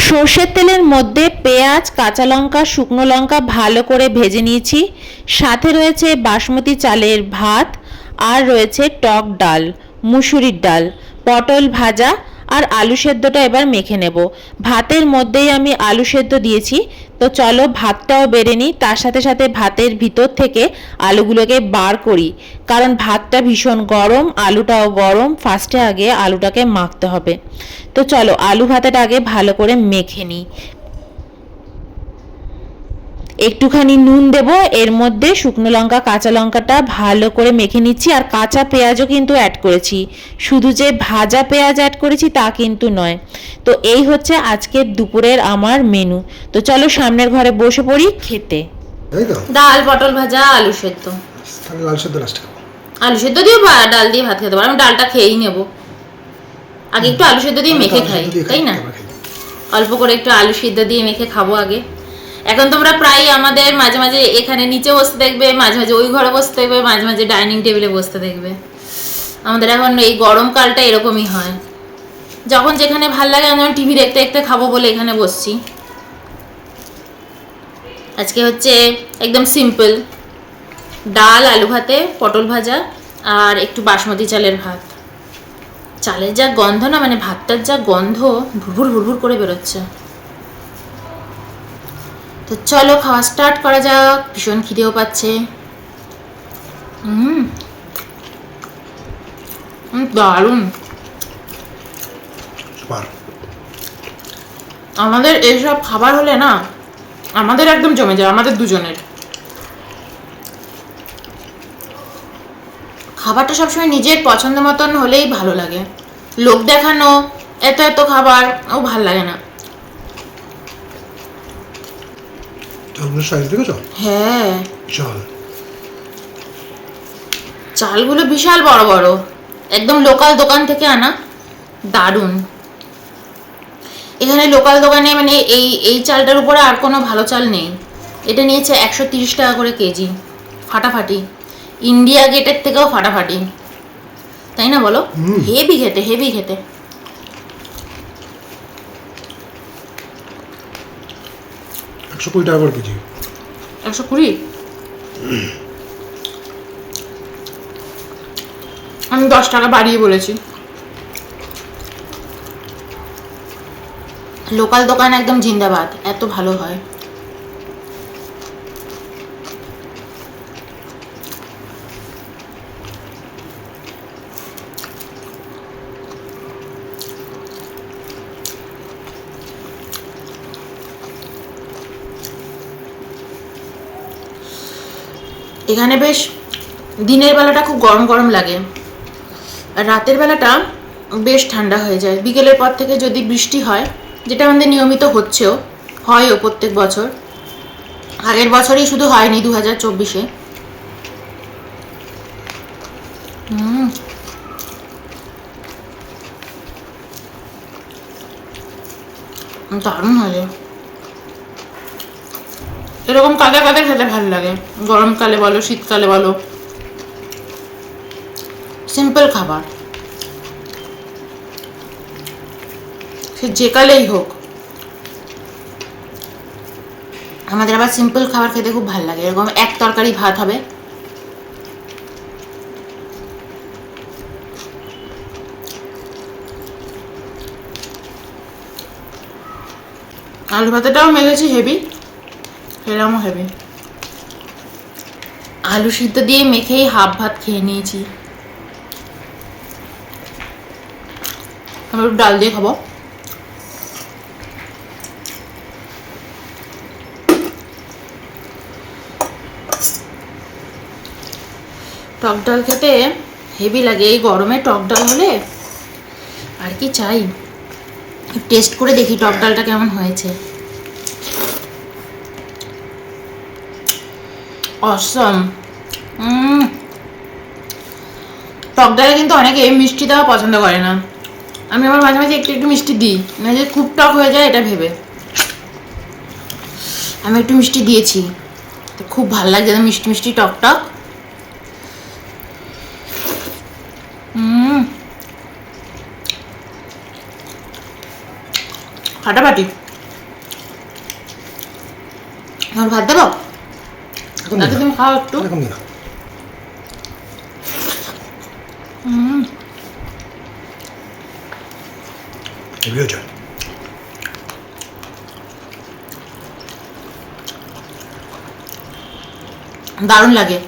সর্ষের তেলের মধ্যে পেঁয়াজ, কাঁচা লঙ্কা, শুকনো লঙ্কা ভালো করে ভেজে নিয়েছি। সাথে রয়েছে বাসমতি চালের ভাত, আর রয়েছে টক ডাল, মুসুরির ডাল, পটল ভাজা আর আলু সেদ্ধটা এবার মেখে নেব। ভাতের মধ্যেই আমি আলু সেদ্ধ দিয়েছি। তো চলো ভাতটাও বেড়ে নিই, তার সাথে সাথে ভাতের ভিতর থেকে আলুগুলোকে বার করি, কারণ ভাতটা ভীষণ গরম, আলুটাও গরম। ফার্স্টে আগে আলুটাকে মাখতে হবে। তো চলো আলু ভাতেটা আগে ভালো করে মেখে নিই। একটুখানি নুন দেব, এর মধ্যে শুকনো লঙ্কা, কাঁচা লঙ্কাটা ভালো করে মেখে নিচ্ছি। আর কাঁচা পেঁয়াজও কিন্তু অ্যাড করেছি, শুধু যে ভাজা পেঁয়াজ অ্যাড করেছি তা কিন্তু নয়। তো এই হচ্ছে আজকের দুপুরের আমার মেনু। তো চলো সামনের ঘরে বসে পড়ি খেতে। ডাল, পটল ভাজা, আলু সেদ্ধ। আলু সেদ্ধ লাস্টে খাবো। আলু সেদ্ধ দিয়ে ডাল দিয়ে ভাত খেতে পারো। আমি ডালটা খেয়েই নেব, আগে একটু আলু সেদ্ধ দিয়ে মেখে খাই, তাই না? অল্প করে একটু আলু সিদ্ধ দিয়ে মেখে খাবো আগে। এখন তোমরা প্রায় আমাদের মাঝে মাঝে এখানে নিচে বসতে দেখবে, মাঝে মাঝে ওই ঘরে বসতে দেখবে, মাঝে মাঝে ডাইনিং টেবিলে বসতে দেখবে। আমাদের এখন এই গরমকালটা এরকমই হয়, যখন যেখানে ভাল লাগে। আমি টিভি দেখতে দেখতে খাবো বলে এখানে বসছি। আজকে হচ্ছে একদম সিম্পল ডাল, আলু ভাতে, পটল ভাজা আর একটু বাসমতি চালের ভাত। চালের যা গন্ধ না, মানে ভাতটার যা গন্ধ ভুরভুর ভুরভুর করে বেরোচ্ছে। তো চলো খাওয়া স্টার্ট করা যাক, ভীষণ খিদেও পাচ্ছে। দারুণ। আমাদের এইসব খাবার হলে না, আমাদের একদম জমে যায়, আমাদের দুজনের। খাবারটা সবসময় নিজের পছন্দ মতন হলেই ভালো লাগে। লোক দেখানো এত এত খাবার ও ভাল লাগে না। হ্যাঁ, চালগুলো বিশাল বড় বড়, একদম লোকাল দোকান থেকে আনা, দারুণ। এখানে লোকাল দোকানে মানে এই চালটার উপরে আর কোনো ভালো চাল নেই। এটা নিয়েছে 130 টাকা করে কেজি, ফাটাফাটি। ইন্ডিয়া গেটের থেকেও ফাটাফাটি, তাই না বলো? হেভি খেতে, হেভি খেতে। 120 টাকা করে কেজি। 120? আমি 10 টাকা বাড়িয়ে বলেছি। লোকাল দোকান একদম জিন্দাবাদ, এত ভালো হয়। এখানে বেশ দিনের বেলাটা খুব গরম গরম লাগে, আর রাতের বেলাটা বেশ ঠান্ডা হয়ে যায়। বিকেলের পর থেকে যদি বৃষ্টি হয়, যেটা আমাদের নিয়মিত হচ্ছেও, হয়ও প্রত্যেক বছর। আগের বছরই শুধু হয়নি 2024-এ। দারুণ হয়ে, এরকম কাদা কাদা খেতে ভালো লাগে, গরমকালে বলো শীতকালে বলো। সিম্পল খাবার, সে যে কালেই হোক। আমাদের আবার সিম্পল খাবার খেতে খুব ভালো লাগে। এরকম এক তরকারি ভাত হবে, আলু ভাতেটাও মেখেছি হেভি, এরকমও হেভি। আলু সিদ্ধ দিয়ে মেখেই হাফ ভাত খেয়ে নিয়েছি। আমি ডাল দিয়ে খাবো। টক ডাল খেতে হেভি লাগে, এই গরমে টক ডাল হলে আর কি চাই। টেস্ট করে দেখি টক ডালটা কেমন হয়েছে। অসম। টক ডালে কিন্তু অনেকে মিষ্টি দেওয়া পছন্দ করে না। আমি আমার মাঝে মাঝে একটু একটু মিষ্টি দিই, না যে খুব টক হয়ে যায় এটা ভেবে। আমি একটু মিষ্টি দিয়েছি, তো খুব ভালো লাগে মিষ্টি মিষ্টি টক টক। ফাটাফাটি। আর ভাত দেবো? এখন দাদা তুমি খাও একটু। এরকম দিন হেভি হয়েছে। দারুণ লাগে।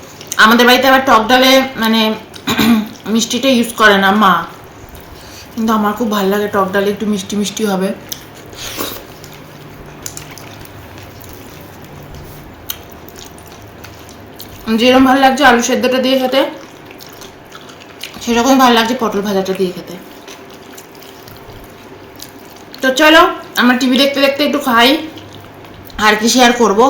আমাদের বাড়িতে আবার টক ডালে মানে মিষ্টিটা ইউজ করে না মা, কিন্তু আমার খুব ভালো লাগে টক ডালে একটু মিষ্টি মিষ্টি হবে। যেরকম ভালো লাগছে আলু সেদ্ধটা দিয়ে খেতে, সেরকম ভালো লাগছে পটল ভাজাটা দিয়ে খেতে। তো চলো আমরা টিভি দেখতে দেখতে একটু খাই, আর কি শেয়ার করবো।